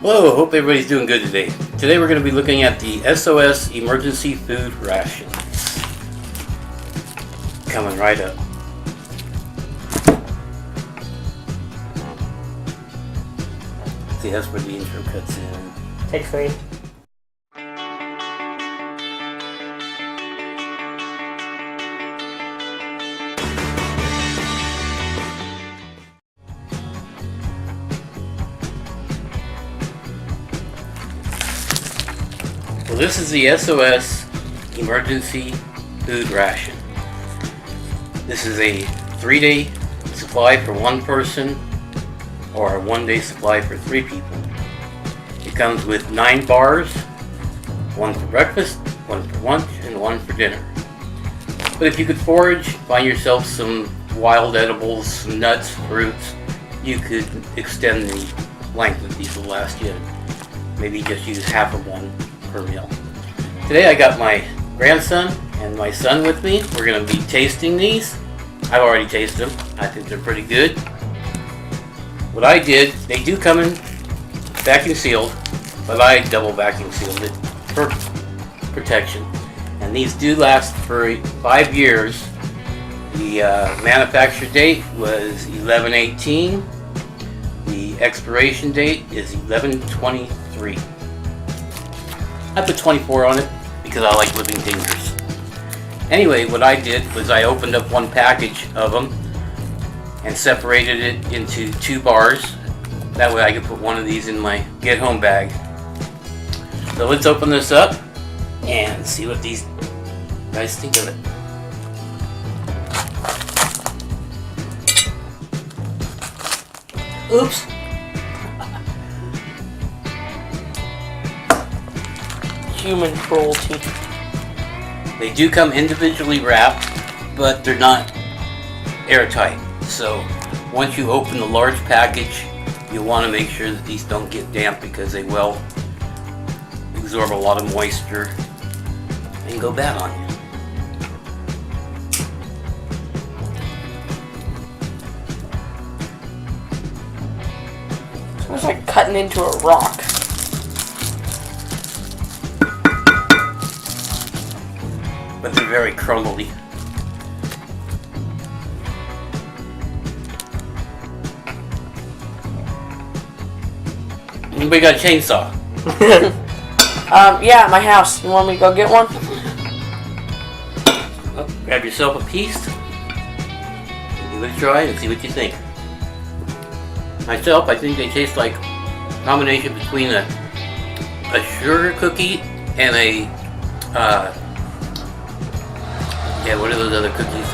Hello, hope everybody's doing good today. Today we're going to be looking at the S.O.S. emergency food rations. Coming right up. See, that's where the intro cuts in. Take 3. Well, this is the S.O.S. emergency food ration. This is a 3-day supply for one person or a 1-day supply for 3 people. It comes with 9 bars, 1 for breakfast, 1 for lunch, and 1 for dinner. But if you could forage, find yourself some wild edibles, some nuts, fruits, you could extend the length of these will last you. Maybe just use half of one per meal. Today I got my grandson and my son with me. We're going to be tasting these. I've already tasted them. I think they're pretty good. What I did, they do come in vacuum sealed, but I double vacuum sealed it for protection. And these do last for 5 years. The manufacture date was 11/18. The expiration date is 11/23. I put 24 on it because I like living dangerous. Anyway, what I did was I opened up one package of them and separated it into 2 bars. That way I could put one of these in my get home bag. So let's open this up and see what these guys think of it. Oops. Human cruelty. They do come individually wrapped, but they're not airtight. So once you open the large package, you want to make sure that these don't get damp because they will absorb a lot of moisture and go bad on you. It's like cutting into a rock. But they're very crumbly. Anybody got a chainsaw? Yeah, at my house. You want me to go get one? Well, grab yourself a piece. Give it a try and see what you think. Myself, I think they taste like a combination between a sugar cookie and a what are those other cookies?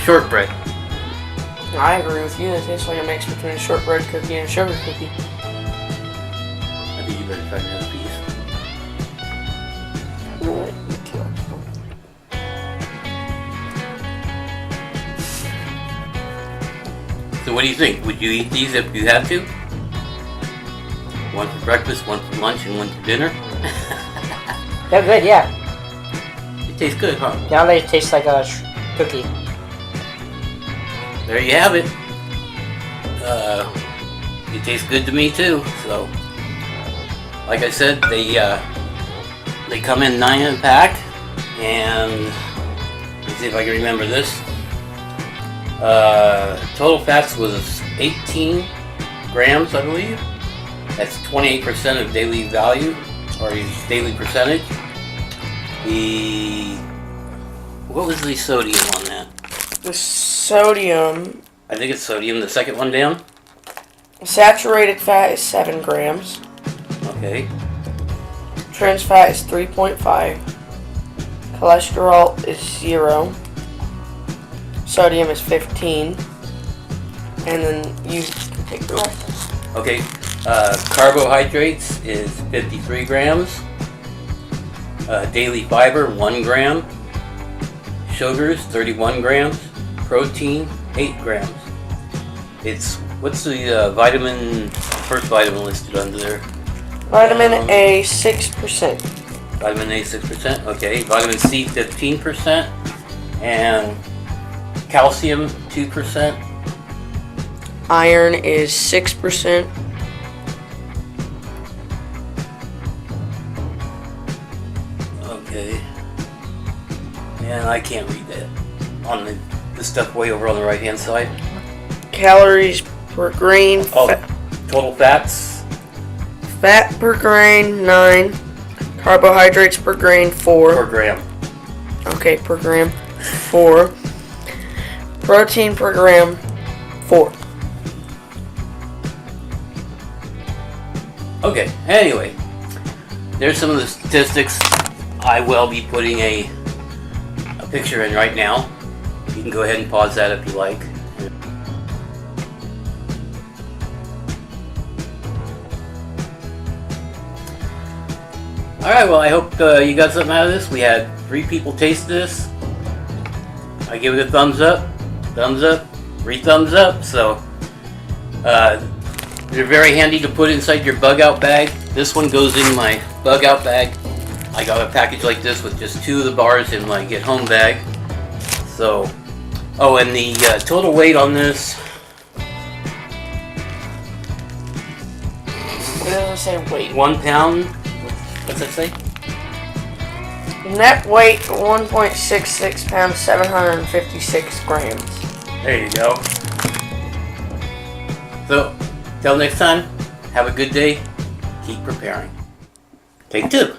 Shortbread. I agree with you. It tastes like a mix between a shortbread cookie and a sugar cookie. I think you better try another piece. So what do you think? Would you eat these if you had to? One for breakfast, one for lunch, and one for dinner? They're good, yeah. It tastes good, huh? Now they taste like a cookie. There you have it. It tastes good to me too. So, like I said, they come in 9 in a pack, and let's see if I can remember this. Total fats was 18 grams, I believe. That's 28% of daily value or daily percentage. What was the sodium on that? The sodium. I think it's sodium, the second one down. Saturated fat is 7 grams. Okay. Trans fat is 3.5. Cholesterol is 0. Sodium is 15. And then you can take the rest. Okay. Carbohydrates is 53 grams. Daily fiber, 1 gram. Sugars, 31 grams. Protein, 8 grams. What's the first vitamin listed under there? Vitamin A, 6%. Vitamin A, 6%. Okay. Vitamin C, 15%. And calcium, 2%. Iron is 6%. Okay. And I can't read that on the stuff way over on the right hand side. Calories per grain. Oh, total fats. Fat per grain 9. Carbohydrates per grain 4. Per gram. Okay, per gram 4. Protein per gram 4. Okay, anyway, there's some of the statistics. I will be putting a picture in right now. You can go ahead and pause that if you like. Alright, well I hope you got something out of this. We had 3 people taste this. I give it a thumbs up, 3 thumbs up, so they're very handy to put inside your bug out bag. This one goes in my bug out bag. I got a package like this with just 2 of the bars in my get home bag. So, oh, and the total weight on this. It doesn't say weight. 1 pound. What's that say? Net weight 1.66 pounds, 756 grams. There you go. So, till next time, have a good day. Keep preparing. Take 2.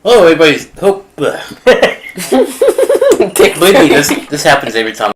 Oh, everybody's hope. Believe me, this happens every time.